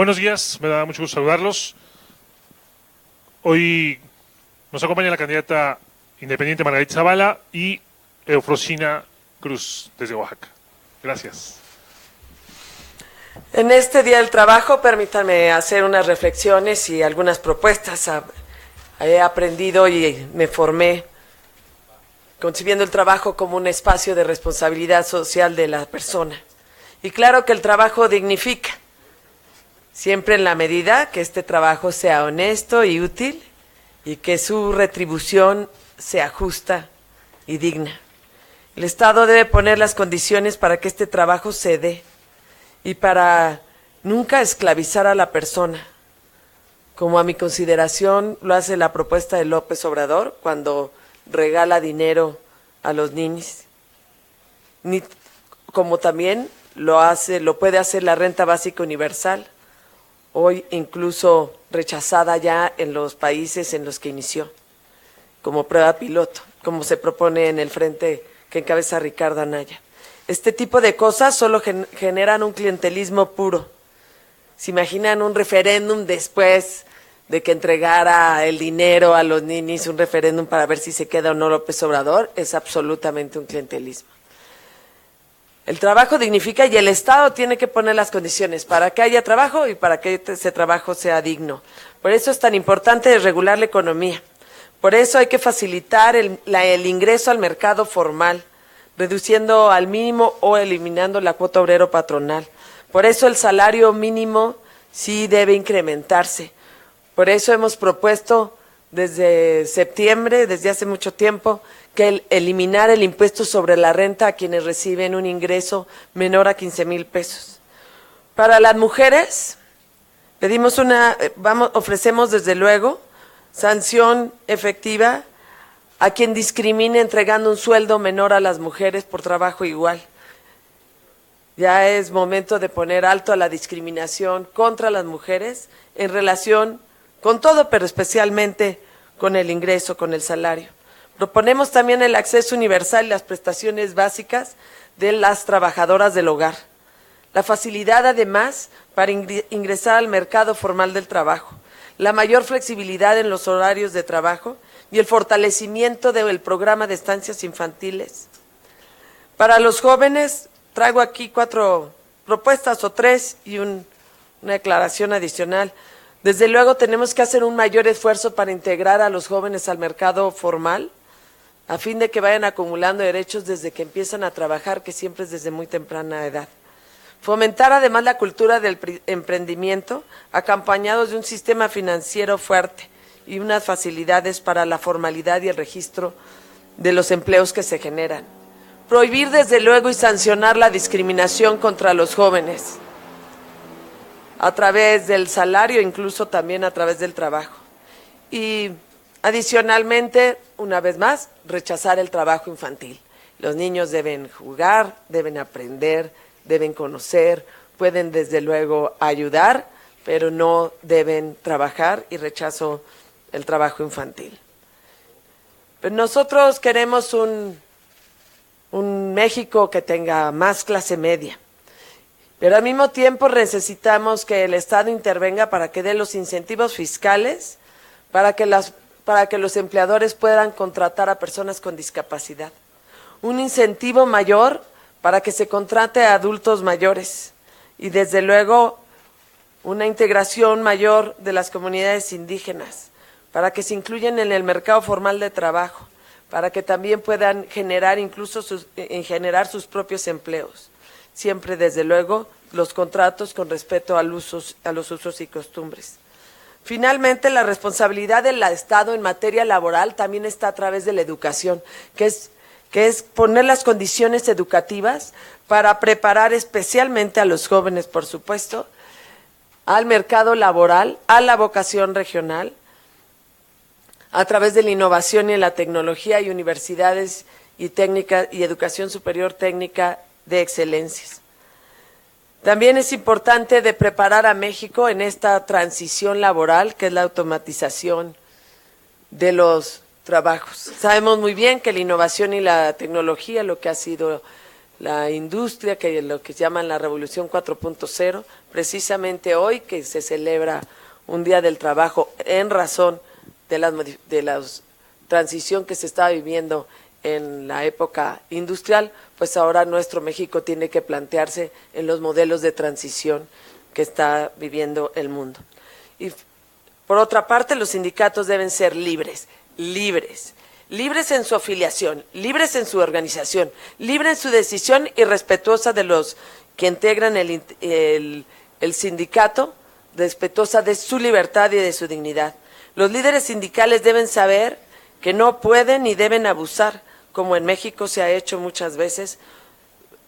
Buenos días, me da mucho gusto saludarlos. Hoy nos acompaña la candidata independiente Margarita Zavala y Eufrosina Cruz desde Oaxaca. Gracias. En este Día del Trabajo, permítanme hacer unas reflexiones y algunas propuestas. He aprendido y me formé concibiendo el trabajo como un espacio de responsabilidad social de la persona. Y claro que el trabajo dignifica, siempre en la medida que este trabajo sea honesto y útil y que su retribución sea justa y digna. El Estado debe poner las condiciones para que este trabajo se dé y para nunca esclavizar a la persona, como a mi consideración lo hace la propuesta de López Obrador cuando regala dinero a los ninis, como también lo puede hacer la renta básica universal, hoy incluso rechazada ya en los países en los que inició, como prueba piloto, como se propone en el frente que encabeza Ricardo Anaya. Este tipo de cosas solo generan un clientelismo puro. ¿Se imaginan un referéndum después de que entregara el dinero a los ninis, un referéndum para ver si se queda o no López Obrador? Es absolutamente un clientelismo. El trabajo dignifica y el Estado tiene que poner las condiciones para que haya trabajo y para que ese trabajo sea digno. Por eso es tan importante regular la economía. Por eso hay que facilitar el ingreso al mercado formal, reduciendo al mínimo o eliminando la cuota obrero patronal. Por eso el salario mínimo sí debe incrementarse. Por eso hemos propuesto desde septiembre, desde hace mucho tiempo, que eliminar el impuesto sobre la renta a quienes reciben un ingreso menor a 15,000 pesos. Para las mujeres, ofrecemos desde luego sanción efectiva a quien discrimine entregando un sueldo menor a las mujeres por trabajo igual. Ya es momento de poner alto a la discriminación contra las mujeres en relación con todo, pero especialmente con el ingreso, con el salario. Proponemos también el acceso universal y las prestaciones básicas de las trabajadoras del hogar. La facilidad, además, para ingresar al mercado formal del trabajo. La mayor flexibilidad en los horarios de trabajo y el fortalecimiento del programa de estancias infantiles. Para los jóvenes, traigo aquí 4 propuestas o 3 y una declaración adicional. Desde luego tenemos que hacer un mayor esfuerzo para integrar a los jóvenes al mercado formal, a fin de que vayan acumulando derechos desde que empiezan a trabajar, que siempre es desde muy temprana edad. Fomentar además la cultura del emprendimiento, acompañados de un sistema financiero fuerte y unas facilidades para la formalidad y el registro de los empleos que se generan. Prohibir desde luego y sancionar la discriminación contra los jóvenes, a través del salario, incluso también a través del trabajo. Y adicionalmente, una vez más, rechazar el trabajo infantil. Los niños deben jugar, deben aprender, deben conocer, pueden desde luego ayudar, pero no deben trabajar, y rechazo el trabajo infantil. Pero nosotros queremos un México que tenga más clase media, pero al mismo tiempo necesitamos que el Estado intervenga para que dé los incentivos fiscales, para que los empleadores puedan contratar a personas con discapacidad. Un incentivo mayor para que se contrate a adultos mayores y desde luego una integración mayor de las comunidades indígenas, para que se incluyan en el mercado formal de trabajo, para que también puedan generar generar sus propios empleos. Siempre, desde luego, los contratos con respeto a los usos y costumbres. Finalmente, la responsabilidad del Estado en materia laboral también está a través de la educación, que es poner las condiciones educativas para preparar especialmente a los jóvenes, por supuesto, al mercado laboral, a la vocación regional, a través de la innovación y la tecnología y universidades y técnicas y educación superior técnica de excelencias. También es importante de preparar a México en esta transición laboral, que es la automatización de los trabajos. Sabemos muy bien que la innovación y la tecnología, lo que ha sido la industria, que es lo que llaman la Revolución 4.0, precisamente hoy que se celebra un Día del Trabajo en razón de la transición que se está viviendo en la época industrial, pues ahora nuestro México tiene que plantearse en los modelos de transición que está viviendo el mundo. Y por otra parte, los sindicatos deben ser libres en su afiliación, libres en su organización, libres en su decisión y respetuosa de los que integran el sindicato, respetuosa de su libertad y de su dignidad. Los líderes sindicales deben saber que no pueden ni deben abusar, como en México se ha hecho muchas veces,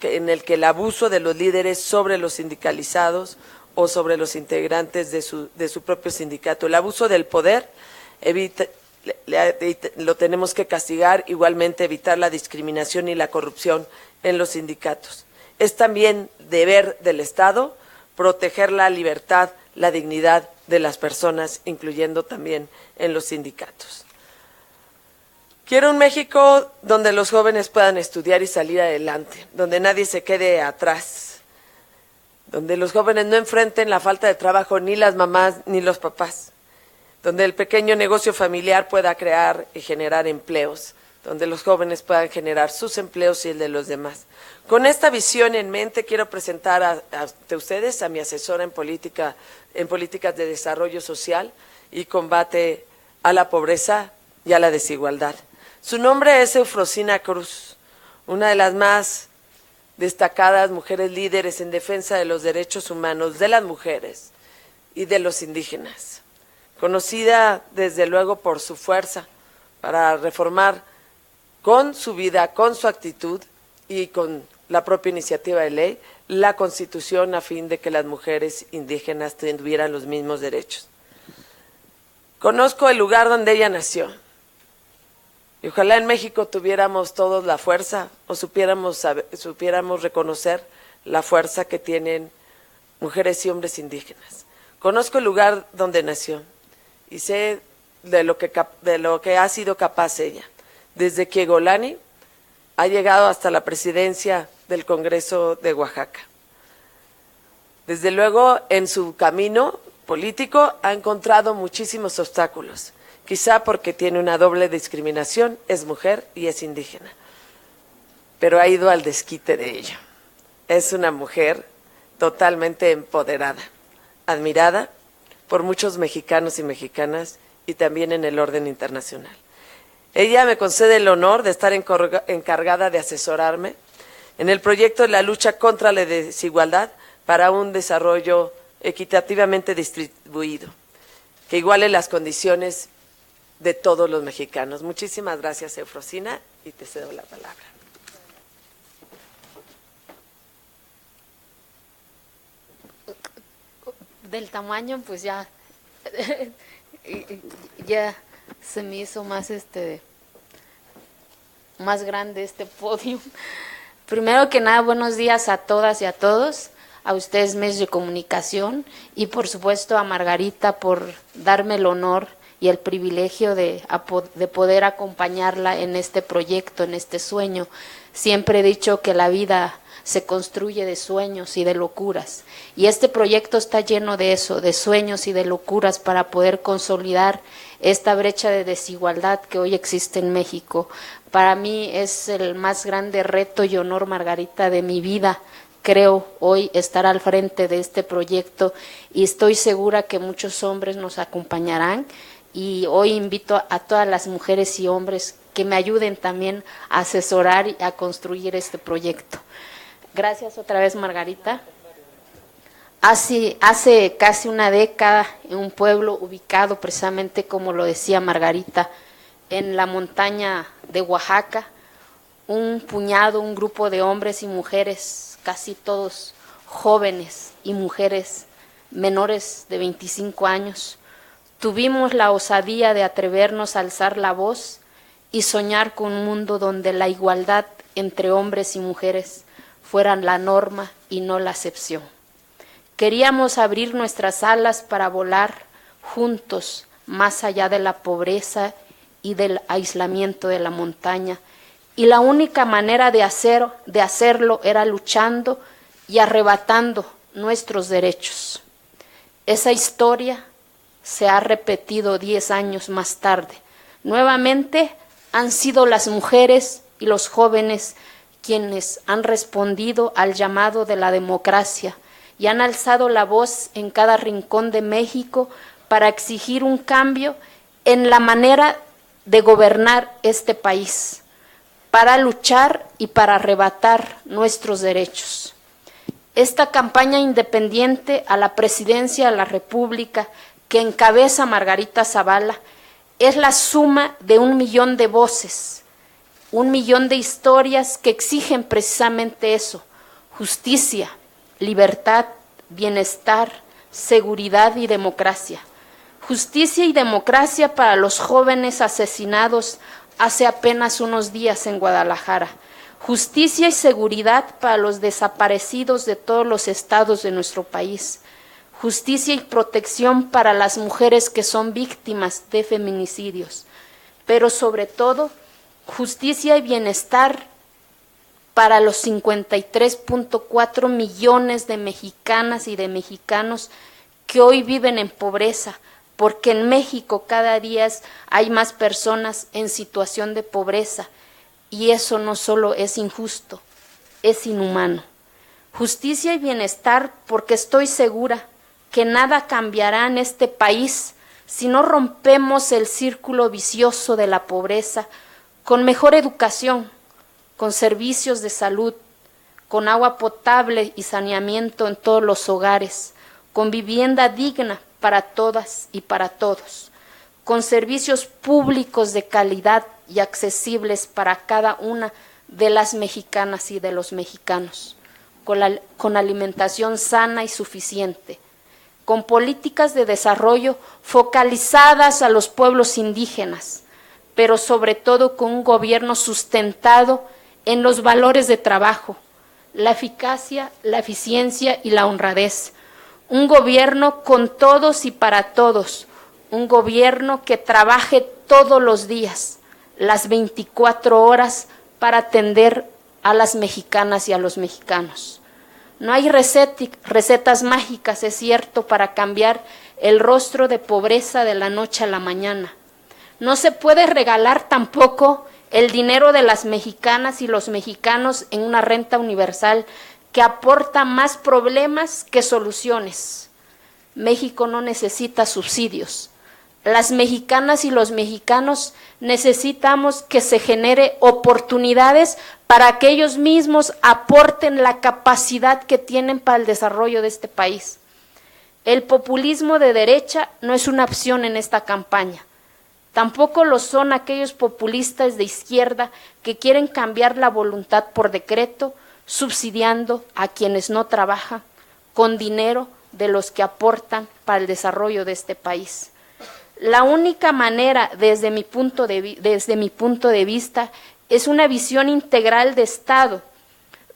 en el que el abuso de los líderes sobre los sindicalizados o sobre los integrantes de su propio sindicato. El abuso del poder lo tenemos que castigar, igualmente evitar la discriminación y la corrupción en los sindicatos. Es también deber del Estado proteger la libertad, la dignidad de las personas, incluyendo también en los sindicatos. Quiero un México donde los jóvenes puedan estudiar y salir adelante, donde nadie se quede atrás, donde los jóvenes no enfrenten la falta de trabajo ni las mamás ni los papás, donde el pequeño negocio familiar pueda crear y generar empleos, donde los jóvenes puedan generar sus empleos y el de los demás. Con esta visión en mente quiero presentar a ustedes a mi asesora en políticas de desarrollo social y combate a la pobreza y a la desigualdad. Su nombre es Eufrosina Cruz, una de las más destacadas mujeres líderes en defensa de los derechos humanos de las mujeres y de los indígenas, conocida desde luego por su fuerza para reformar con su vida, con su actitud y con la propia iniciativa de ley, la Constitución a fin de que las mujeres indígenas tuvieran los mismos derechos. Conozco el lugar donde ella nació y ojalá en México tuviéramos todos la fuerza o supiéramos reconocer la fuerza que tienen mujeres y hombres indígenas. Conozco el lugar donde nació y sé de lo que ha sido capaz ella. Desde que Golani ha llegado hasta la presidencia del Congreso de Oaxaca. Desde luego, en su camino político ha encontrado muchísimos obstáculos, quizá porque tiene una doble discriminación, es mujer y es indígena, pero ha ido al desquite de ello. Es una mujer totalmente empoderada, admirada por muchos mexicanos y mexicanas y también en el orden internacional. Ella me concede el honor de estar encargada de asesorarme en el proyecto de la lucha contra la desigualdad para un desarrollo equitativamente distribuido, que iguale las condiciones de todos los mexicanos. Muchísimas gracias, Eufrosina, y te cedo la palabra. Del tamaño, pues ya se me hizo más grande este podio. Primero que nada, buenos días a todas y a todos, a ustedes medios de comunicación y por supuesto a Margarita por darme el honor y el privilegio de poder acompañarla en este proyecto, en este sueño. Siempre he dicho que la vida se construye de sueños y de locuras. Y este proyecto está lleno de eso, de sueños y de locuras para poder consolidar esta brecha de desigualdad que hoy existe en México. Para mí es el más grande reto y honor, Margarita, de mi vida. Creo hoy estar al frente de este proyecto y estoy segura que muchos hombres nos acompañarán. Y hoy invito a todas las mujeres y hombres que me ayuden también a asesorar y a construir este proyecto. Gracias otra vez, Margarita. Hace casi una década, en un pueblo ubicado precisamente, como lo decía Margarita, en la montaña de Oaxaca, un grupo de hombres y mujeres, casi todos jóvenes y mujeres menores de 25 años, tuvimos la osadía de atrevernos a alzar la voz y soñar con un mundo donde la igualdad entre hombres y mujeres fueran la norma y no la excepción. Queríamos abrir nuestras alas para volar juntos más allá de la pobreza y del aislamiento de la montaña. y la única manera de hacerlo era luchando y arrebatando nuestros derechos. Esa historia se ha repetido 10 años más tarde. Nuevamente han sido las mujeres y los jóvenes quienes han respondido al llamado de la democracia y han alzado la voz en cada rincón de México para exigir un cambio en la manera de gobernar este país, para luchar y para arrebatar nuestros derechos. Esta campaña independiente a la presidencia de la República que encabeza Margarita Zavala es la suma de 1 millón de voces, 1 millón de historias que exigen precisamente eso: justicia, libertad, bienestar, seguridad y democracia. Justicia y democracia para los jóvenes asesinados hace apenas unos días en Guadalajara. Justicia y seguridad para los desaparecidos de todos los estados de nuestro país. Justicia y protección para las mujeres que son víctimas de feminicidios. Pero sobre todo, justicia y bienestar para los 53.4 millones de mexicanas y de mexicanos que hoy viven en pobreza, porque en México cada día hay más personas en situación de pobreza, y eso no solo es injusto, es inhumano. Justicia y bienestar porque estoy segura que nada cambiará en este país si no rompemos el círculo vicioso de la pobreza con mejor educación, con servicios de salud, con agua potable y saneamiento en todos los hogares, con vivienda digna para todas y para todos, con servicios públicos de calidad y accesibles para cada una de las mexicanas y de los mexicanos, con alimentación sana y suficiente, con políticas de desarrollo focalizadas a los pueblos indígenas, pero sobre todo con un gobierno sustentado en los valores de trabajo, la eficacia, la eficiencia y la honradez. Un gobierno con todos y para todos, un gobierno que trabaje todos los días, las 24 horas para atender a las mexicanas y a los mexicanos. No hay recetas mágicas, es cierto, para cambiar el rostro de pobreza de la noche a la mañana. No se puede regalar tampoco el dinero de las mexicanas y los mexicanos en una renta universal que aporta más problemas que soluciones. México no necesita subsidios. Las mexicanas y los mexicanos necesitamos que se genere oportunidades para que ellos mismos aporten la capacidad que tienen para el desarrollo de este país. El populismo de derecha no es una opción en esta campaña. Tampoco lo son aquellos populistas de izquierda que quieren cambiar la voluntad por decreto, subsidiando a quienes no trabajan con dinero de los que aportan para el desarrollo de este país. La única manera, desde mi punto de vista, es una visión integral de Estado,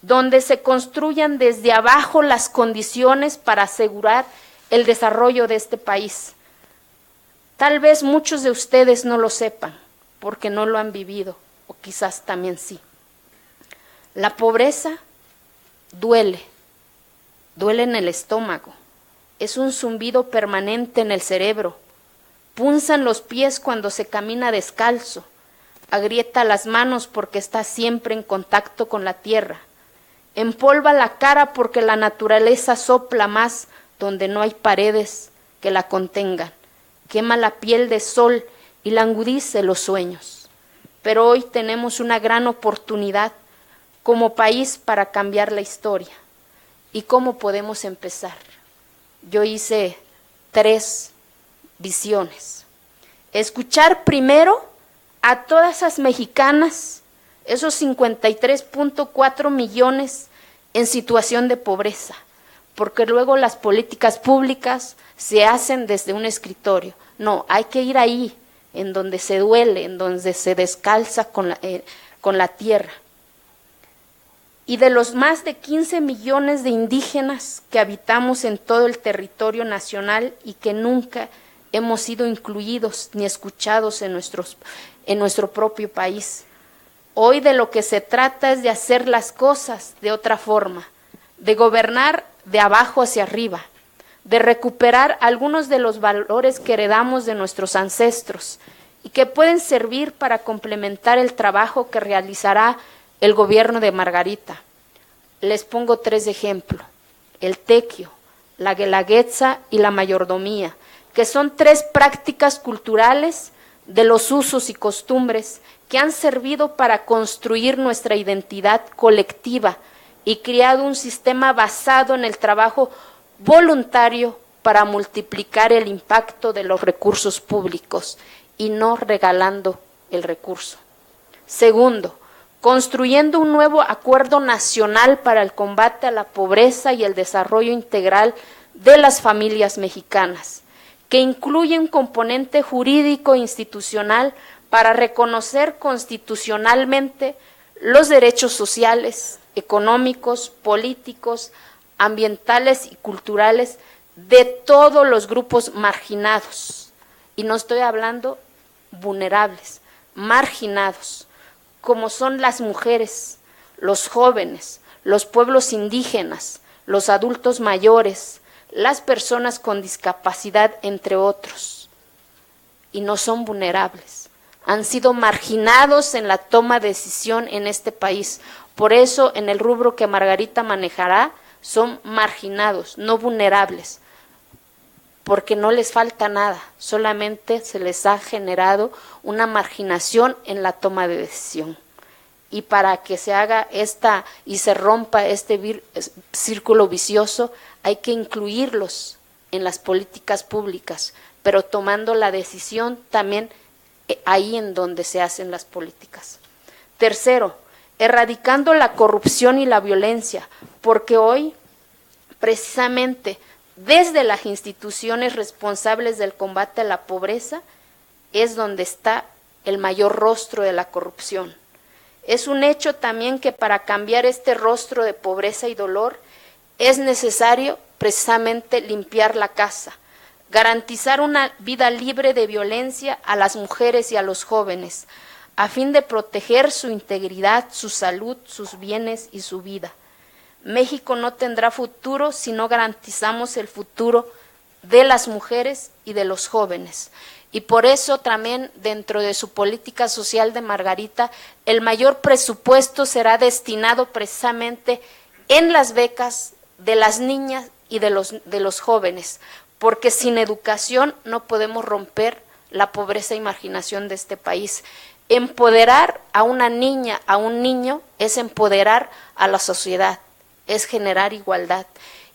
donde se construyan desde abajo las condiciones para asegurar el desarrollo de este país. Tal vez muchos de ustedes no lo sepan, porque no lo han vivido, o quizás también sí. La pobreza duele en el estómago, es un zumbido permanente en el cerebro, punzan los pies cuando se camina descalzo, agrieta las manos porque está siempre en contacto con la tierra, empolva la cara porque la naturaleza sopla más donde no hay paredes que la contengan, quema la piel de sol y langudice los sueños. Pero hoy tenemos una gran oportunidad como país para cambiar la historia. ¿Y cómo podemos empezar? Yo hice 3 visiones. Escuchar primero a todas esas mexicanas, esos 53.4 millones en situación de pobreza, porque luego las políticas públicas se hacen desde un escritorio. No, hay que ir ahí, en donde se duele, en donde se descalza con la tierra. Y de los más de 15 millones de indígenas que habitamos en todo el territorio nacional y que nunca hemos sido incluidos ni escuchados en nuestro propio país, Hoy de lo que se trata es de hacer las cosas de otra forma, de gobernar de abajo hacia arriba, de recuperar algunos de los valores que heredamos de nuestros ancestros y que pueden servir para complementar el trabajo que realizará el gobierno de Margarita. Les pongo 3 ejemplos: el tequio, la guelaguetza y la mayordomía, que son 3 prácticas culturales de los usos y costumbres que han servido para construir nuestra identidad colectiva y creado un sistema basado en el trabajo voluntario para multiplicar el impacto de los recursos públicos y no regalando el recurso. Segundo, construyendo un nuevo acuerdo nacional para el combate a la pobreza y el desarrollo integral de las familias mexicanas, que incluye un componente jurídico e institucional para reconocer constitucionalmente los derechos sociales, económicos, políticos, ambientales y culturales de todos los grupos marginados. Y no estoy hablando vulnerables, marginados, como son las mujeres, los jóvenes, los pueblos indígenas, los adultos mayores, las personas con discapacidad, entre otros. Y no son vulnerables, han sido marginados en la toma de decisión en este país. Por eso, en el rubro que Margarita manejará, son marginados, no vulnerables, porque no les falta nada, solamente se les ha generado una marginación en la toma de decisión. Y para que se haga esta y se rompa este círculo vicioso, hay que incluirlos en las políticas públicas, pero tomando la decisión también ahí en donde se hacen las políticas. Tercero, erradicando la corrupción y la violencia, porque hoy, precisamente, desde las instituciones responsables del combate a la pobreza, es donde está el mayor rostro de la corrupción. Es un hecho también que para cambiar este rostro de pobreza y dolor, es necesario precisamente limpiar la casa, garantizar una vida libre de violencia a las mujeres y a los jóvenes, a fin de proteger su integridad, su salud, sus bienes y su vida. México no tendrá futuro si no garantizamos el futuro de las mujeres y de los jóvenes. Y por eso también dentro de su política social de Margarita, el mayor presupuesto será destinado precisamente en las becas de las niñas y de los jóvenes, porque sin educación no podemos romper la pobreza y marginación de este país. Empoderar a una niña, a un niño, es empoderar a la sociedad, es generar igualdad.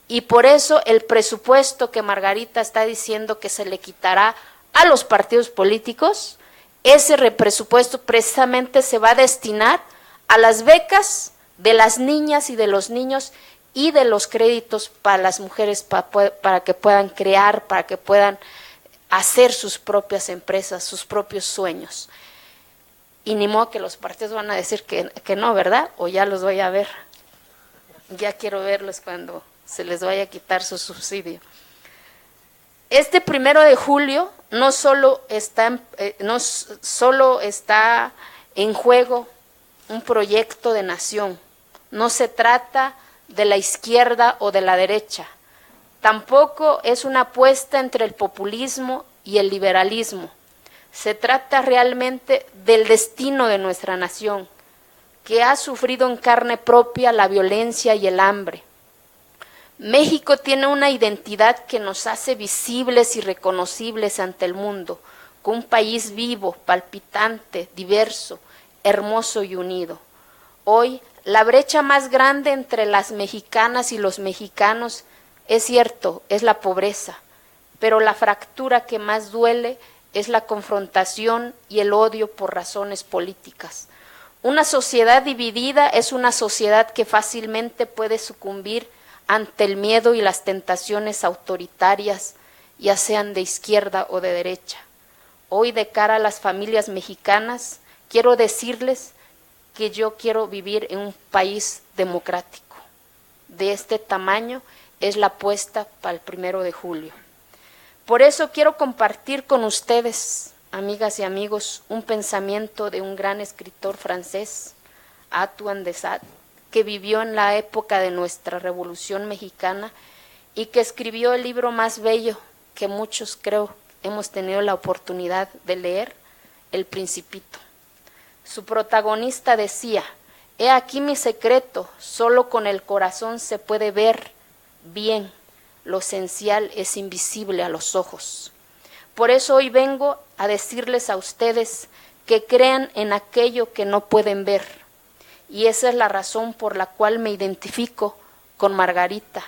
Y por eso el presupuesto que Margarita está diciendo que se le quitará a los partidos políticos, ese presupuesto precisamente se va a destinar a las becas de las niñas y de los niños y de los créditos para las mujeres para que puedan crear, para que puedan hacer sus propias empresas, sus propios sueños. Y ni modo que los partidos van a decir que no, ¿verdad? O ya los voy a ver. Ya quiero verlos cuando se les vaya a quitar su subsidio. Este 1 de julio no solo está en juego un proyecto de nación, no se trata de la izquierda o de la derecha, tampoco es una apuesta entre el populismo y el liberalismo, se trata realmente del destino de nuestra nación, que ha sufrido en carne propia la violencia y el hambre. México tiene una identidad que nos hace visibles y reconocibles ante el mundo, con un país vivo, palpitante, diverso, hermoso y unido. Hoy, la brecha más grande entre las mexicanas y los mexicanos, es cierto, es la pobreza, pero la fractura que más duele es la confrontación y el odio por razones políticas. Una sociedad dividida es una sociedad que fácilmente puede sucumbir ante el miedo y las tentaciones autoritarias, ya sean de izquierda o de derecha. Hoy, de cara a las familias mexicanas, quiero decirles que yo quiero vivir en un país democrático. De este tamaño es la apuesta para el 1 de julio. Por eso quiero compartir con ustedes, amigas y amigos, un pensamiento de un gran escritor francés, Atuan de Sat, que vivió en la época de nuestra Revolución Mexicana y que escribió el libro más bello que muchos, creo, hemos tenido la oportunidad de leer, El Principito. Su protagonista decía: he aquí mi secreto, solo con el corazón se puede ver bien, lo esencial es invisible a los ojos. Por eso hoy vengo a decirles a ustedes que crean en aquello que no pueden ver. Y esa es la razón por la cual me identifico con Margarita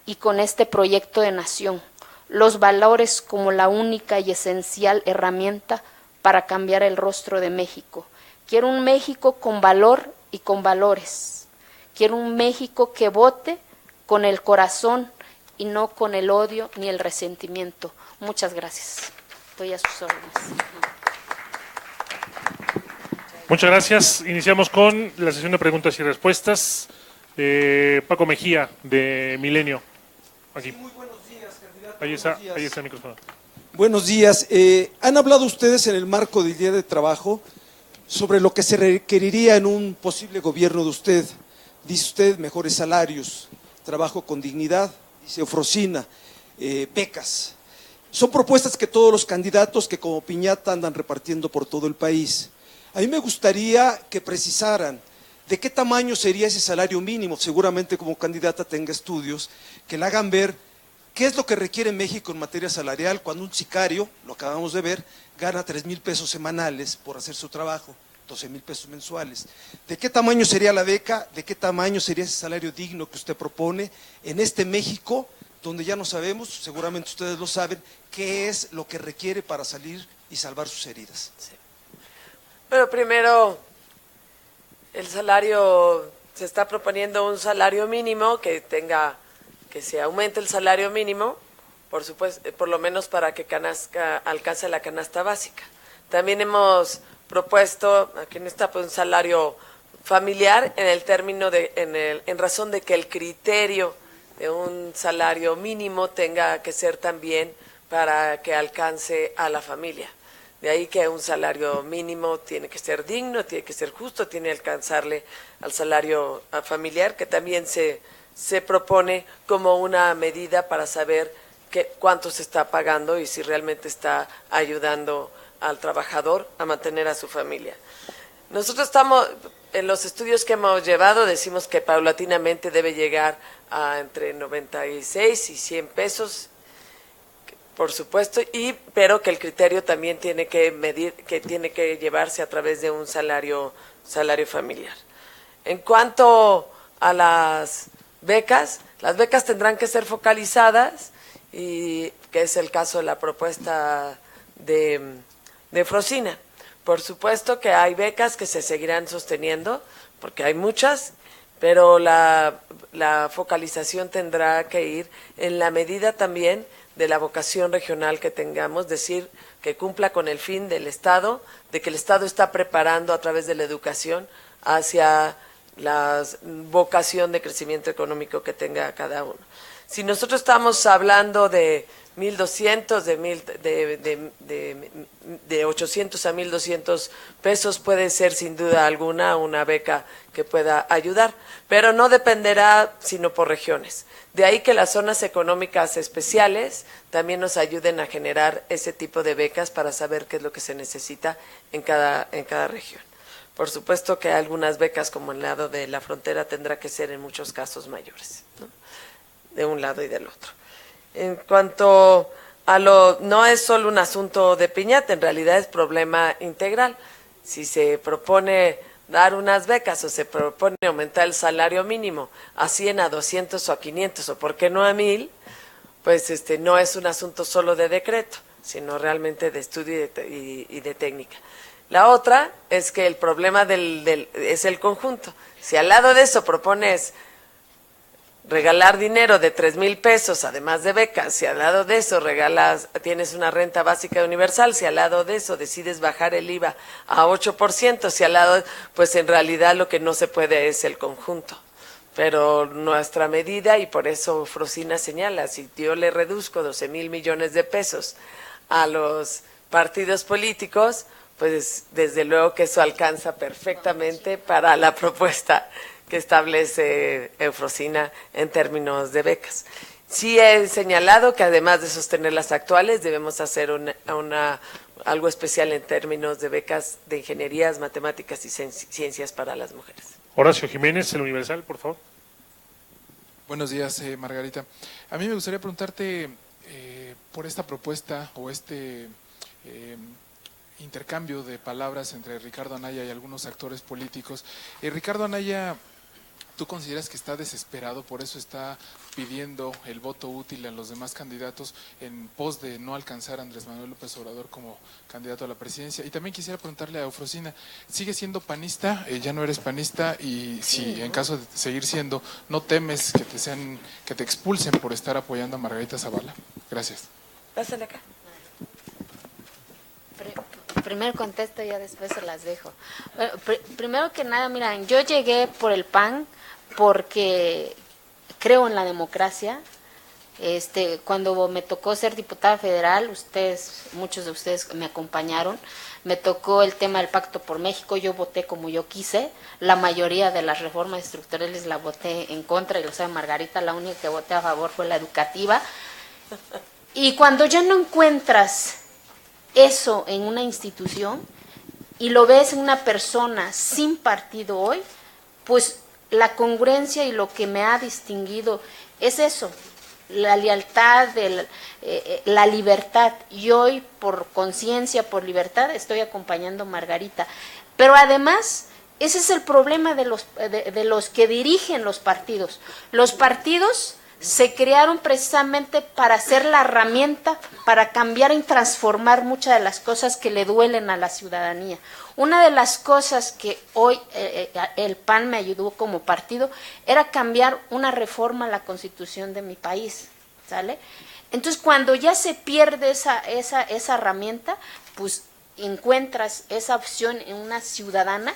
y con este proyecto de nación. Los valores como la única y esencial herramienta para cambiar el rostro de México. Quiero un México con valor y con valores. Quiero un México que vote con el corazón y no con el odio ni el resentimiento. Muchas gracias. Estoy a sus órdenes. Muchas gracias. Iniciamos con la sesión de preguntas y respuestas. Paco Mejía, de Milenio. Aquí. Sí, muy buenos días, candidato. Ahí está, Buenos días. ahí está el micrófono. Buenos días. Han hablado ustedes en el marco del Día de Trabajo sobre lo que se requeriría en un posible gobierno de usted. Dice usted mejores salarios, trabajo con dignidad, dice Eufrosina, becas. Son propuestas que todos los candidatos que como piñata andan repartiendo por todo el país. A mí me gustaría que precisaran de qué tamaño sería ese salario mínimo. Seguramente como candidata tenga estudios que le hagan ver qué es lo que requiere México en materia salarial cuando un sicario, lo acabamos de ver, gana 3,000 pesos semanales por hacer su trabajo, 12,000 pesos mensuales. ¿De qué tamaño sería la beca? ¿De qué tamaño sería ese salario digno que usted propone en este México donde ya no sabemos, seguramente ustedes lo saben, qué es lo que requiere para salir y salvar sus heridas? Sí. Bueno, primero, el salario, se está proponiendo un salario mínimo que se aumente el salario mínimo, por supuesto, por lo menos para que alcance la canasta básica. También hemos propuesto, aquí no está, pues, un salario familiar en el término en razón de que el criterio de un salario mínimo tenga que ser también para que alcance a la familia. De ahí que un salario mínimo tiene que ser digno, tiene que ser justo, tiene que alcanzarle al salario familiar, que también se propone como una medida para saber cuánto se está pagando y si realmente está ayudando al trabajador a mantener a su familia. Nosotros estamos, en los estudios que hemos llevado, decimos que paulatinamente debe llegar a entre 96 y 100 pesos, por supuesto, pero que el criterio también tiene que medir, que tiene que llevarse a través de un salario familiar. En cuanto a las becas tendrán que ser focalizadas, y que es el caso de la propuesta de Eufrosina. Por supuesto que hay becas que se seguirán sosteniendo, porque hay muchas, pero la focalización tendrá que ir en la medida también de la vocación regional que tengamos, decir, que cumpla con el fin del Estado, de que el Estado está preparando a través de la educación hacia la vocación de crecimiento económico que tenga cada uno. Si nosotros estamos hablando de 1,200, de 800 a 1,200 pesos, puede ser sin duda alguna una beca que pueda ayudar, pero no dependerá sino por regiones. De ahí que las zonas económicas especiales también nos ayuden a generar ese tipo de becas para saber qué es lo que se necesita en cada región. Por supuesto que algunas becas, como el lado de la frontera, tendrá que ser en muchos casos mayores, ¿no? De un lado y del otro. En cuanto a no es solo un asunto de piñata, en realidad es problema integral. Si se propone dar unas becas o se propone aumentar el salario mínimo a 100, a 200 o a 500 o por qué no a 1,000, pues no es un asunto solo de decreto, sino realmente de estudio y de técnica. La otra es que el problema es el conjunto. Si al lado de eso propones regalar dinero de 3,000 pesos, además de becas, si al lado de eso tienes una renta básica universal, si al lado de eso decides bajar el IVA a 8%, si al lado, pues en realidad lo que no se puede es el conjunto. Pero nuestra medida, y por eso Frosina señala, si yo le reduzco 12,000 millones de pesos a los partidos políticos, pues desde luego que eso alcanza perfectamente para la propuesta que establece Eufrosina en términos de becas. Sí he señalado que además de sostener las actuales, debemos hacer algo especial en términos de becas de ingenierías, matemáticas y ciencias para las mujeres. Horacio Jiménez, El Universal, por favor. Buenos días, Margarita. A mí me gustaría preguntarte por esta propuesta o intercambio de palabras entre Ricardo Anaya y algunos actores políticos. Ricardo Anaya, ¿tú consideras que está desesperado, por eso está pidiendo el voto útil a los demás candidatos en pos de no alcanzar a Andrés Manuel López Obrador como candidato a la presidencia? Y también quisiera preguntarle a Eufrosina, ¿sigue siendo panista? ¿Ya no eres panista? Y si en caso de seguir siendo, ¿no temes que te expulsen por estar apoyando a Margarita Zavala? Gracias. Pásale acá. Primero contesto y ya después se las dejo. Bueno, primero que nada, miren, yo llegué por el PAN porque creo en la democracia. Cuando me tocó ser diputada federal, muchos de ustedes me acompañaron, me tocó el tema del Pacto por México, yo voté como yo quise, la mayoría de las reformas estructurales la voté en contra, y lo sabe Margarita, la única que voté a favor fue la educativa. Y cuando ya no encuentras eso en una institución y lo ves en una persona sin partido hoy, pues la congruencia y lo que me ha distinguido es eso, la lealtad, la libertad. Y hoy, por conciencia, por libertad, estoy acompañando a Margarita. Pero además, ese es el problema de los que dirigen los partidos. Los partidos se crearon precisamente para ser la herramienta para cambiar y transformar muchas de las cosas que le duelen a la ciudadanía. Una de las cosas que hoy el PAN me ayudó como partido era cambiar una reforma a la Constitución de mi país, ¿sale? Entonces, cuando ya se pierde esa herramienta, pues encuentras esa opción en una ciudadana,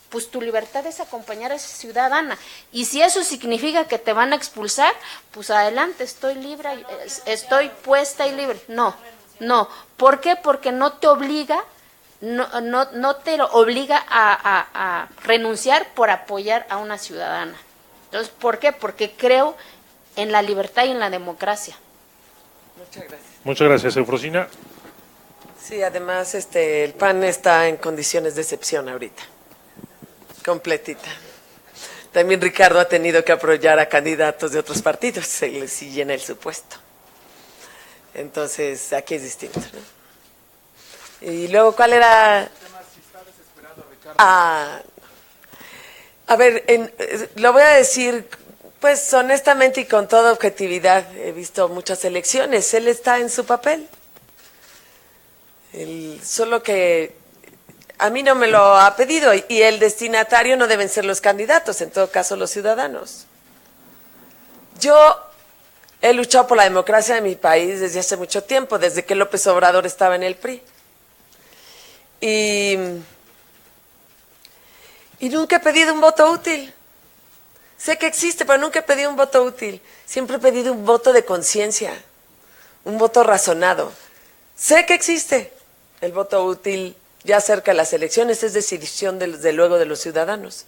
pues tu libertad es acompañar a esa ciudadana. Y si eso significa que te van a expulsar, pues adelante, estoy libre, estoy puesta y libre. No. ¿Por qué? Porque no te obliga, no te obliga a renunciar por apoyar a una ciudadana. Entonces, ¿por qué? Porque creo en la libertad y en la democracia. Muchas gracias. Muchas gracias, Eufrosina. Sí, además el PAN está en condiciones de excepción ahorita. Completita. También Ricardo ha tenido que apoyar a candidatos de otros partidos, se les sigue en el supuesto. Entonces, aquí es distinto, ¿no? Y luego, ¿cuál era? A ver, lo voy a decir, pues honestamente y con toda objetividad, he visto muchas elecciones, él está en su papel. Solo que a mí no me lo ha pedido y el destinatario no deben ser los candidatos, en todo caso los ciudadanos. Yo he luchado por la democracia de mi país desde hace mucho tiempo, desde que López Obrador estaba en el PRI. Y nunca he pedido un voto útil. Sé que existe, pero nunca he pedido un voto útil. Siempre he pedido un voto de conciencia, un voto razonado. Sé que existe el voto útil. Ya cerca de las elecciones es decisión desde luego de los ciudadanos,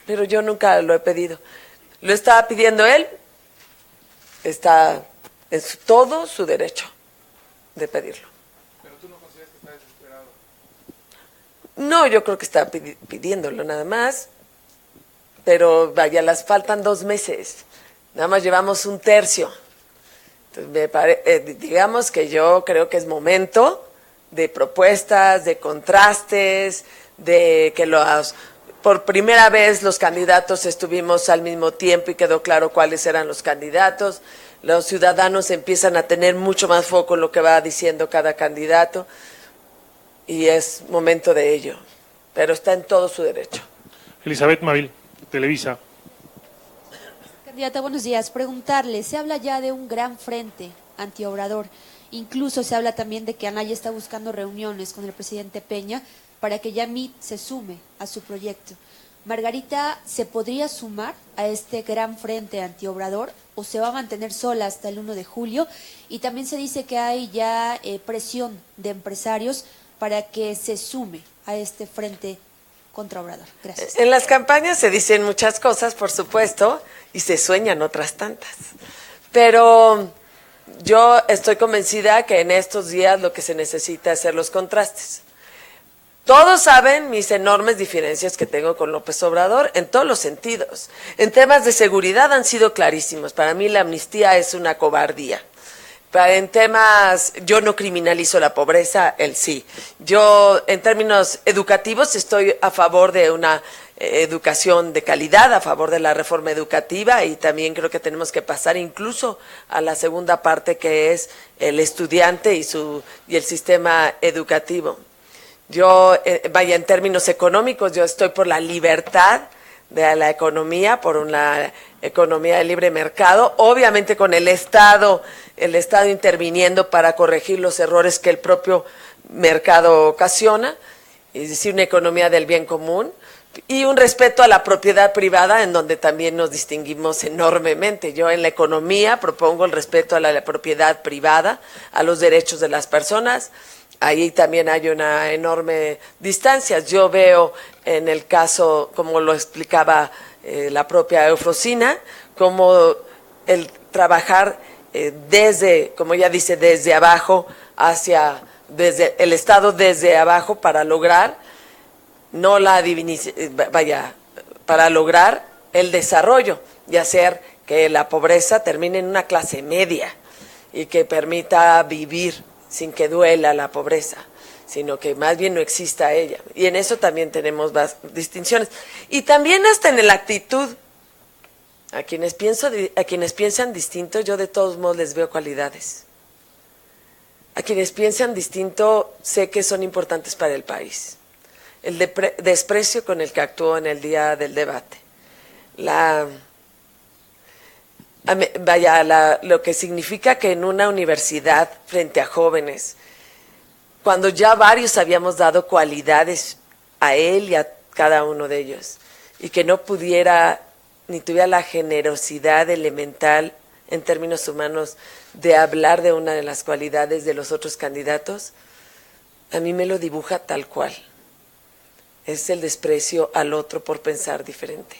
pero yo nunca lo he pedido. Lo estaba pidiendo él, está en todo su derecho de pedirlo. ¿Pero tú no consideras que está desesperado? No, yo creo que está pidiéndolo nada más, pero vaya, las faltan 2 meses, nada más llevamos 1/3. Entonces, digamos que yo creo que es momento de propuestas, de contrastes, de que por primera vez los candidatos estuvimos al mismo tiempo y quedó claro cuáles eran los candidatos. Los ciudadanos empiezan a tener mucho más foco en lo que va diciendo cada candidato y es momento de ello, pero está en todo su derecho. Elizabeth Mavil, Televisa. Candidata, buenos días. Preguntarle, se habla ya de un gran frente antiobrador. Incluso se habla también de que Anaya está buscando reuniones con el presidente Peña para que Yamit se sume a su proyecto. ¿Margarita se podría sumar a este gran frente antiobrador o se va a mantener sola hasta el 1 de julio? Y también se dice que hay ya presión de empresarios para que se sume a este frente contra Obrador? Gracias. En las campañas se dicen muchas cosas, por supuesto, y se sueñan otras tantas. Pero yo estoy convencida que en estos días lo que se necesita es hacer los contrastes. Todos saben mis enormes diferencias que tengo con López Obrador en todos los sentidos. En temas de seguridad han sido clarísimos. Para mí la amnistía es una cobardía. En temas, yo no criminalizo la pobreza, él sí. Yo, en términos educativos, estoy a favor de una educación de calidad, a favor de la reforma educativa, y también creo que tenemos que pasar incluso a la segunda parte, que es el estudiante y el sistema educativo. Yo, en términos económicos, yo estoy por la libertad de la economía, por una economía de libre mercado, obviamente con el Estado interviniendo para corregir los errores que el propio mercado ocasiona, es decir, una economía del bien común, y un respeto a la propiedad privada, en donde también nos distinguimos enormemente. Yo en la economía propongo el respeto a la propiedad privada, a los derechos de las personas. Ahí también hay una enorme distancia. Yo veo en el caso, como lo explicaba la propia Eufrosina, como el trabajar desde, como ella dice, desde abajo desde el Estado desde abajo para lograr, no la para lograr el desarrollo y hacer que la pobreza termine en una clase media y que permita vivir sin que duela la pobreza, sino que más bien no exista ella. Y en eso también tenemos distinciones. Y también hasta en la actitud. A quienes piensan distinto, yo de todos modos les veo cualidades. A quienes piensan distinto, sé que son importantes para el país. El desprecio con el que actuó en el día del debate. Lo que significa que en una universidad frente a jóvenes, cuando ya varios habíamos dado cualidades a él y a cada uno de ellos, y que no pudiera ni tuviera la generosidad elemental en términos humanos de hablar de una de las cualidades de los otros candidatos, a mí me lo dibuja tal cual. Es el desprecio al otro por pensar diferente.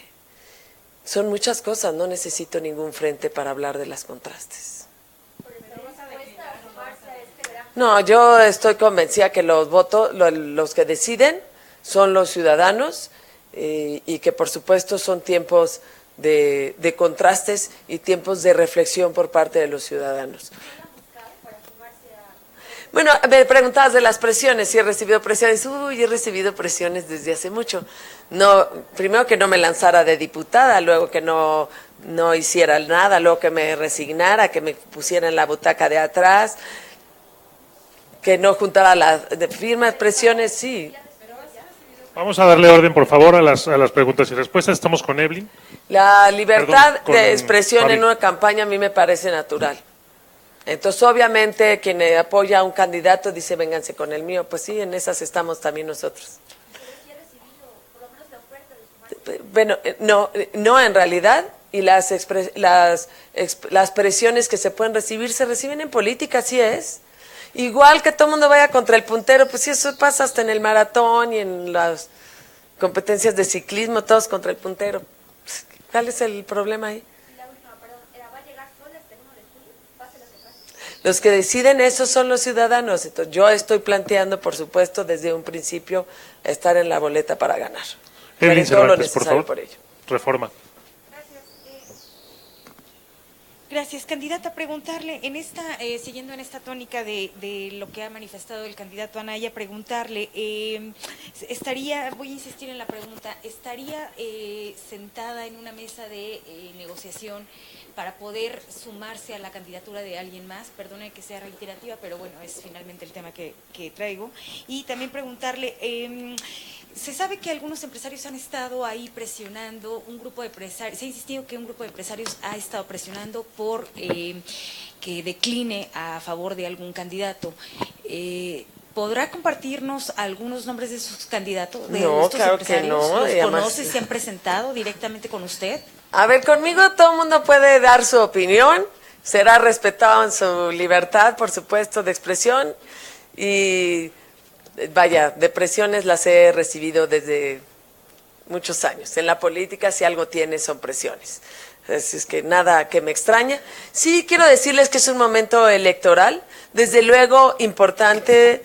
Son muchas cosas, no necesito ningún frente para hablar de las contrastes. No, yo estoy convencida que los que deciden son los ciudadanos, y que por supuesto son tiempos de contrastes y tiempos de reflexión por parte de los ciudadanos. Bueno, me preguntabas de las presiones, si he recibido presiones. He recibido presiones desde hace mucho. No, primero que no me lanzara de diputada, luego que no hiciera nada, luego que me resignara, que me pusiera en la butaca de atrás, que no juntara las firmas, presiones, sí. Vamos a darle orden, por favor, a las preguntas y respuestas. Estamos con Evelyn. La libertad de expresión Fabi. en una campaña a mí me parece natural. Entonces, obviamente, quien apoya a un candidato dice, vénganse con el mío. Pues sí, en esas estamos también nosotros. Bueno, no en realidad, y las presiones que se pueden recibir se reciben en política, así es. Igual que todo el mundo vaya contra el puntero, pues sí, eso pasa hasta en el maratón y en las competencias de ciclismo, todos contra el puntero. ¿Cuál es el problema ahí? Los que deciden eso son los ciudadanos. Entonces, yo estoy planteando, por supuesto, desde un principio, estar en la boleta para ganar. Evelyn Todo lo Cervantes, por necesario favor. por ello. Reforma. Gracias, candidata. Preguntarle, siguiendo en esta tónica de lo que ha manifestado el candidato Anaya, preguntarle, voy a insistir en la pregunta, ¿estaría sentada en una mesa de negociación para poder sumarse a la candidatura de alguien más? Perdone que sea reiterativa, pero bueno, es finalmente el tema que traigo. Y también preguntarle, se sabe que algunos empresarios han estado ahí presionando, se ha insistido que un grupo de empresarios ha estado presionando por que decline a favor de algún candidato. ¿Podrá compartirnos algunos nombres de sus candidatos? No, claro que no. ¿Los conoce? ¿Se han presentado directamente con usted? A ver, conmigo todo el mundo puede dar su opinión, será respetado en su libertad, por supuesto, de expresión, y vaya, de presiones las he recibido desde muchos años. En la política, si algo tiene, son presiones. Así es que nada que me extraña. Sí, quiero decirles que es un momento electoral, desde luego importante,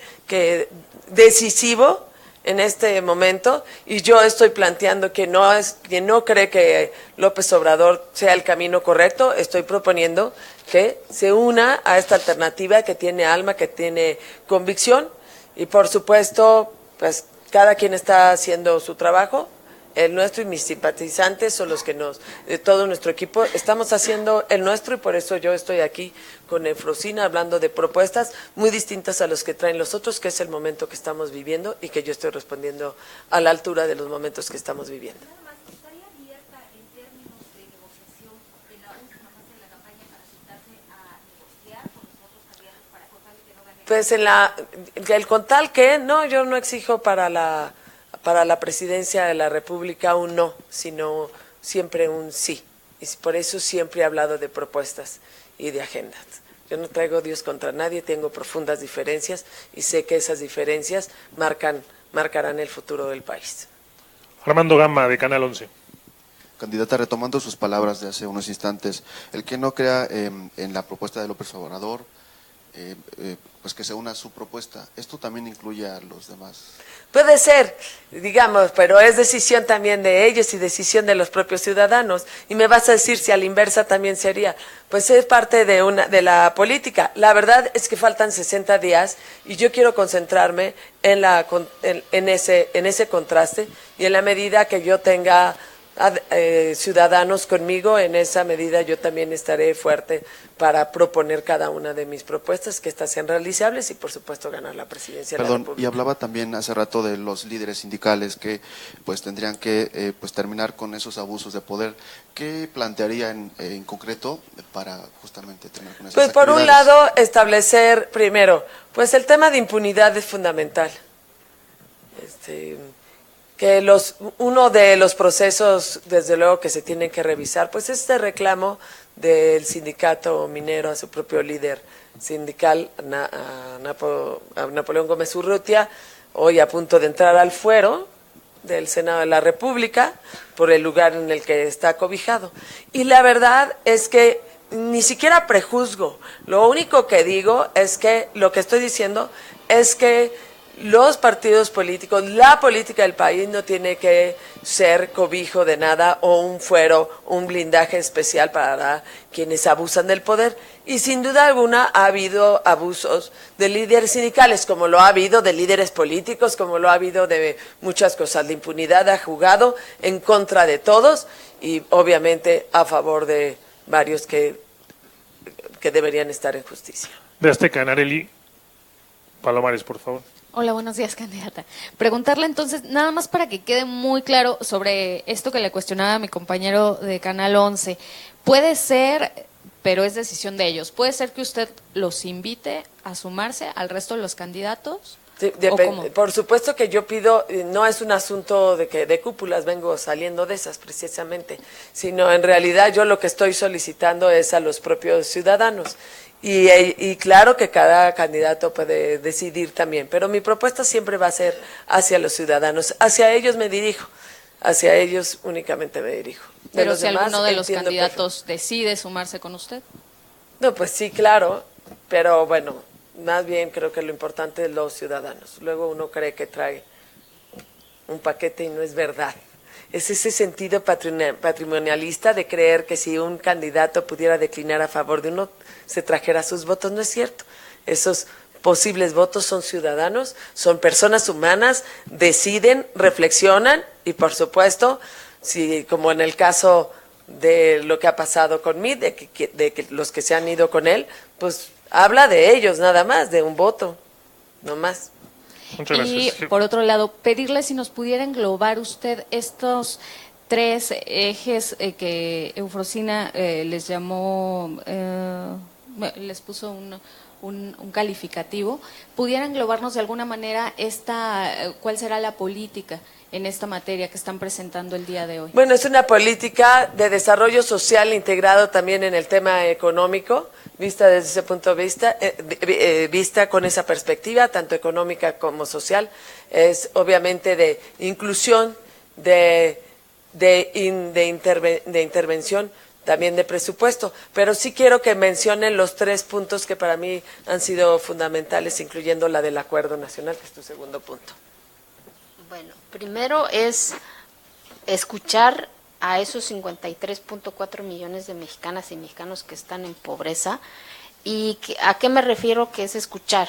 decisivo en este momento, y yo estoy planteando que no cree que López Obrador sea el camino correcto. Estoy proponiendo que se una a esta alternativa que tiene alma, que tiene convicción, y por supuesto, pues cada quien está haciendo su trabajo. El nuestro y mis simpatizantes son los que todo nuestro equipo, estamos haciendo el nuestro, y por eso yo estoy aquí con Eufrosina hablando de propuestas muy distintas a los que traen los otros, que es el momento que estamos viviendo y que yo estoy respondiendo a la altura de los momentos que estamos viviendo. ¿Estaría abierta en términos de negociación en la última fase de la campaña para sentarse a negociar con los otros candidatos para con tal que no gane? Pues el con tal que, no, yo no exijo para la presidencia de la República un no, sino siempre un sí. Y por eso siempre he hablado de propuestas y de agendas. Yo no traigo Dios contra nadie, tengo profundas diferencias y sé que esas diferencias marcarán el futuro del país. Armando Gama, de Canal 11. Candidata, retomando sus palabras de hace unos instantes, el que no crea en la propuesta de López Obrador, pues que se una a su propuesta, ¿esto también incluye a los demás? Puede ser, digamos, pero es decisión también de ellos y decisión de los propios ciudadanos. Y me vas a decir si a la inversa también sería. Pues es parte de la política. La verdad es que faltan 60 días y yo quiero concentrarme en ese contraste, y en la medida que yo tenga ciudadanos conmigo, en esa medida yo también estaré fuerte para proponer cada una de mis propuestas, que estas sean realizables y por supuesto ganar la presidencia de la República. Y hablaba también hace rato de los líderes sindicales que pues tendrían que pues terminar con esos abusos de poder. ¿Qué plantearía en concreto para justamente terminar con esas Pues por un actividades? lado, establecer primero, pues el tema de impunidad es fundamental. Que uno de los procesos, desde luego, que se tienen que revisar, pues este reclamo del sindicato minero a su propio líder sindical, a Napoleón Gómez Urrutia, hoy a punto de entrar al fuero del Senado de la República por el lugar en el que está cobijado. Y la verdad es que ni siquiera prejuzgo, lo único que digo es que lo que estoy diciendo es que los partidos políticos, la política del país no tiene que ser cobijo de nada o un fuero, un blindaje especial para quienes abusan del poder. Y sin duda alguna ha habido abusos de líderes sindicales, como lo ha habido de líderes políticos, como lo ha habido de muchas cosas. La impunidad ha jugado en contra de todos y obviamente a favor de varios que deberían estar en justicia. De Azteca, Nareli Palomares, por favor. Hola, buenos días, candidata. Preguntarle entonces, nada más para que quede muy claro sobre esto que le cuestionaba a mi compañero de Canal 11. Puede ser, pero es decisión de ellos, ¿puede ser que usted los invite a sumarse al resto de los candidatos? Sí, ¿Cómo? por supuesto que yo pido, no es un asunto de cúpulas, vengo saliendo de esas precisamente, sino en realidad yo lo que estoy solicitando es a los propios ciudadanos. Y claro que cada candidato puede decidir también, pero mi propuesta siempre va a ser hacia los ciudadanos, hacia ellos me dirijo, hacia ellos únicamente me dirijo. Pero si alguno de los candidatos decide sumarse con usted. No, pues sí, claro, pero bueno, más bien creo que lo importante es los ciudadanos. Luego uno cree que trae un paquete y no es verdad. Es ese sentido patrimonialista de creer que si un candidato pudiera declinar a favor de uno, se trajera sus votos. No es cierto. Esos posibles votos son ciudadanos, son personas humanas, deciden, reflexionan y, por supuesto, si como en el caso de lo que ha pasado con mí, de que los que se han ido con él, pues habla de ellos nada más, de un voto, no más. Muchas gracias. Y por otro lado, pedirle si nos pudiera englobar usted estos 3 ejes que Eufrosina les llamó les puso un calificativo, pudiera englobarnos de alguna manera cuál será la política en esta materia que están presentando el día de hoy. Bueno, es una política de desarrollo social integrado también en el tema económico, vista desde ese punto de vista, vista con esa perspectiva, tanto económica como social. Es obviamente de inclusión, de intervención, también de presupuesto, pero sí quiero que mencionen los 3 puntos que para mí han sido fundamentales, incluyendo la del Acuerdo Nacional, que es tu segundo punto. Bueno, primero es escuchar a esos 53.4 millones de mexicanas y mexicanos que están en pobreza. ¿Y a qué me refiero que es escuchar?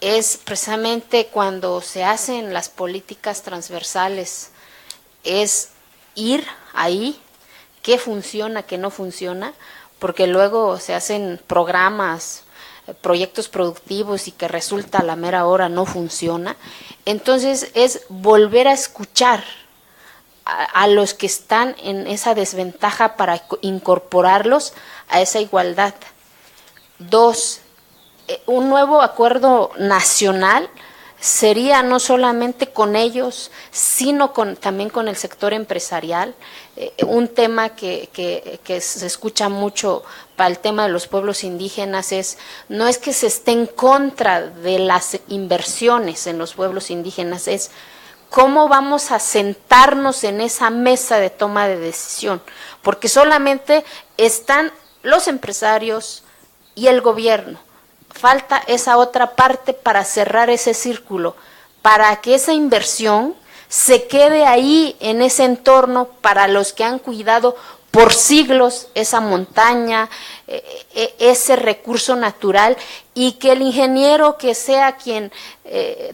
Es precisamente cuando se hacen las políticas transversales, es ir ahí, qué funciona, qué no funciona, porque luego se hacen programas, proyectos productivos y que resulta a la mera hora no funciona. Entonces es volver a escuchar a los que están en esa desventaja para incorporarlos a esa igualdad. 2, un nuevo acuerdo nacional sería no solamente con ellos, sino también con el sector empresarial. Un tema que se escucha mucho para el tema de los pueblos indígenas no es que se esté en contra de las inversiones en los pueblos indígenas, es cómo vamos a sentarnos en esa mesa de toma de decisión, porque solamente están los empresarios y el gobierno. Falta esa otra parte para cerrar ese círculo, para que esa inversión se quede ahí en ese entorno para los que han cuidado por siglos esa montaña, ese recurso natural, y que el ingeniero que sea quien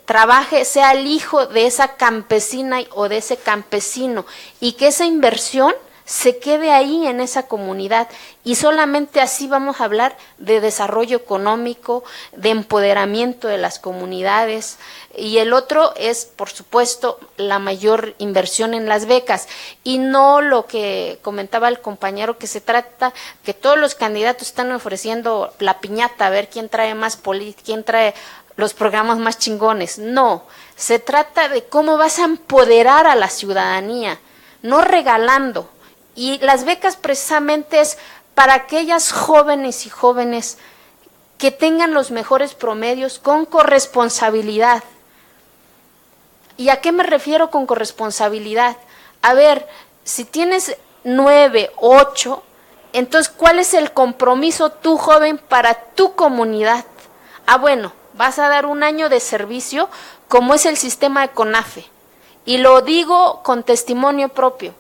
trabaje sea el hijo de esa campesina o de ese campesino, y que esa inversión se quede ahí en esa comunidad, y solamente así vamos a hablar de desarrollo económico, de empoderamiento de las comunidades. Y el otro es, por supuesto, la mayor inversión en las becas, y no lo que comentaba el compañero, que se trata que todos los candidatos están ofreciendo la piñata, a ver quién trae más quién trae los programas más chingones. No, se trata de cómo vas a empoderar a la ciudadanía, no regalando. Y las becas precisamente es para aquellas jóvenes y jóvenes que tengan los mejores promedios con corresponsabilidad. ¿Y a qué me refiero con corresponsabilidad? A ver, si tienes 9, 8, entonces ¿cuál es el compromiso tú, joven, para tu comunidad? Bueno, vas a dar un año de servicio, como es el sistema de CONAFE. Y lo digo con testimonio propio.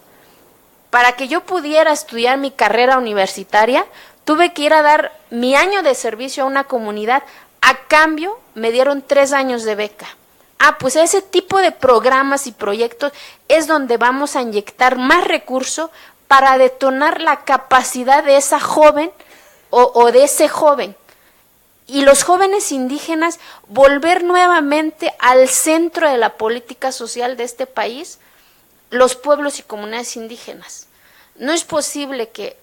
Para que yo pudiera estudiar mi carrera universitaria, tuve que ir a dar mi año de servicio a una comunidad. A cambio, me dieron 3 años de beca. Pues ese tipo de programas y proyectos es donde vamos a inyectar más recursos para detonar la capacidad de esa joven o de ese joven. Y los jóvenes indígenas volver nuevamente al centro de la política social de este país, los pueblos y comunidades indígenas. No es posible que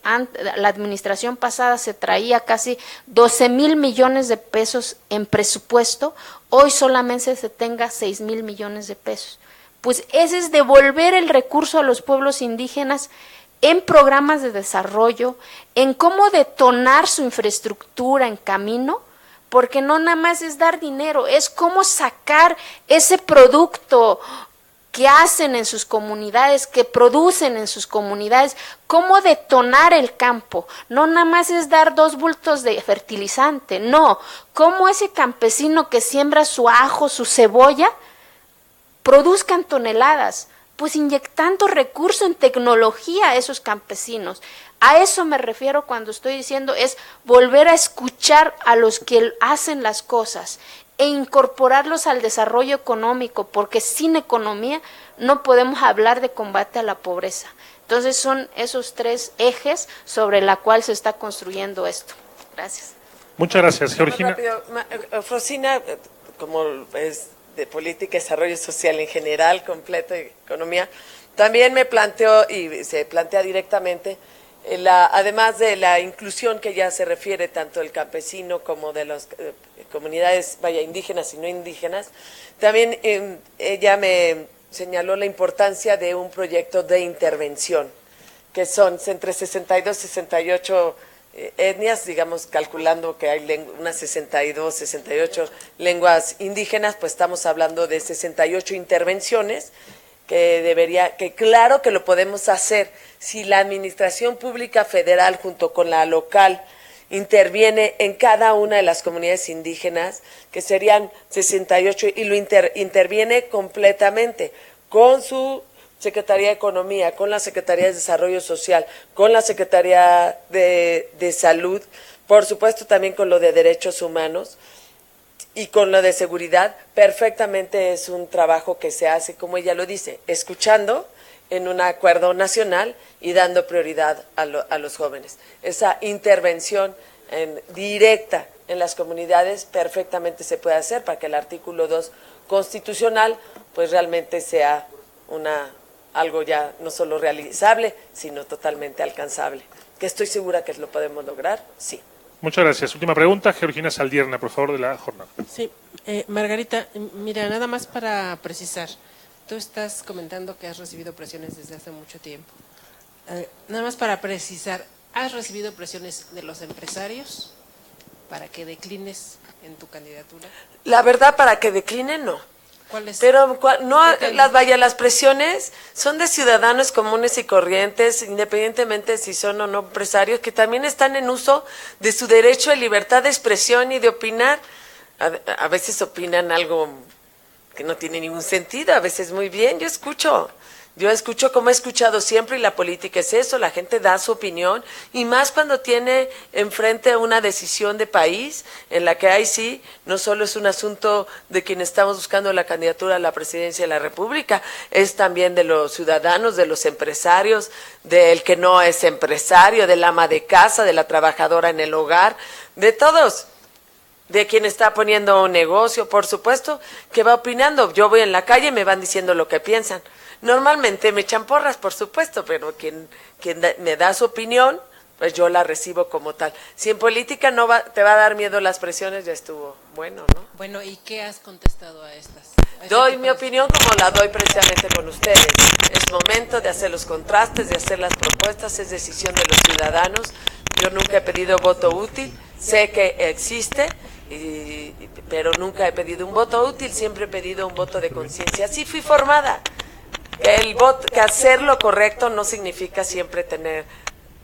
la administración pasada se traía casi 12,000 millones de pesos en presupuesto, hoy solamente se tenga 6,000 millones de pesos. Pues ese es devolver el recurso a los pueblos indígenas en programas de desarrollo, en cómo detonar su infraestructura en camino, porque no nada más es dar dinero, es cómo sacar ese producto que hacen en sus comunidades, que producen en sus comunidades, cómo detonar el campo. No nada más es dar 2 bultos de fertilizante, no, cómo ese campesino que siembra su ajo, su cebolla, produzcan toneladas, pues inyectando recursos en tecnología a esos campesinos. A eso me refiero cuando estoy diciendo es volver a escuchar a los que hacen las cosas e incorporarlos al desarrollo económico, porque sin economía no podemos hablar de combate a la pobreza. Entonces son esos 3 ejes sobre la cual se está construyendo esto. Gracias. Muchas gracias, Georgina. Frosina, como es de política y desarrollo social en general, completo, y economía, también me planteó, y se plantea directamente, además de la inclusión que ya se refiere tanto del campesino como de las comunidades, indígenas y no indígenas, también ella me señaló la importancia de un proyecto de intervención, que son entre 62 y 68 etnias, digamos, calculando que hay unas 62, 68 lenguas indígenas, pues estamos hablando de 68 intervenciones, que claro que lo podemos hacer si la administración pública federal junto con la local interviene en cada una de las comunidades indígenas, que serían 68, y lo interviene completamente con su Secretaría de Economía, con la Secretaría de Desarrollo Social, con la Secretaría de Salud, por supuesto también con lo de Derechos Humanos y con lo de Seguridad. Perfectamente es un trabajo que se hace, como ella lo dice, escuchando en un acuerdo nacional y dando prioridad a los jóvenes. Esa intervención directa en las comunidades perfectamente se puede hacer para que el artículo 2 constitucional pues realmente sea algo ya no solo realizable, sino totalmente alcanzable. Que estoy segura que lo podemos lograr, sí. Muchas gracias. Última pregunta, Georgina Saldierna, por favor, de la jornada. Sí, Margarita, mira, nada más para precisar. Tú estás comentando que has recibido presiones desde hace mucho tiempo. Nada más para precisar, ¿has recibido presiones de los empresarios para que declines en tu candidatura? La verdad, para que decline, no. ¿Cuáles? Pero no las presiones son de ciudadanos comunes y corrientes, independientemente si son o no empresarios, que también están en uso de su derecho de libertad de expresión y de opinar. A veces opinan algo que no tiene ningún sentido, a veces muy bien. Yo escucho como he escuchado siempre, y la política es eso, la gente da su opinión, y más cuando tiene enfrente una decisión de país, en la que ahí sí, no solo es un asunto de quien estamos buscando la candidatura a la presidencia de la República, es también de los ciudadanos, de los empresarios, del que no es empresario, del ama de casa, de la trabajadora en el hogar, de todos. De quien está poniendo un negocio, por supuesto, que va opinando. Yo voy en la calle y me van diciendo lo que piensan. Normalmente me echan porras, por supuesto, pero quien me da su opinión, pues yo la recibo como tal. Si en política te va a dar miedo las presiones, ya estuvo bueno, ¿no? Bueno, ¿y qué has contestado a estas? Doy mi opinión como la doy precisamente con ustedes. Es momento de hacer los contrastes, de hacer las propuestas, es decisión de los ciudadanos. Yo nunca he pedido voto útil, sé que existe, pero nunca he pedido un voto útil, siempre he pedido un voto de conciencia. Así fui formada. Que hacer lo correcto no significa siempre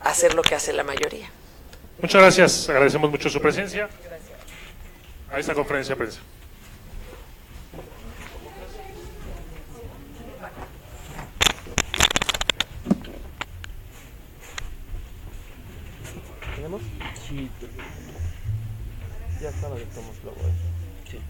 hacer lo que hace la mayoría. Muchas gracias, agradecemos mucho su presencia a esta conferencia de prensa. ¿Tenemos? Sí. Ya estaba de Tomás Lobo. Sí.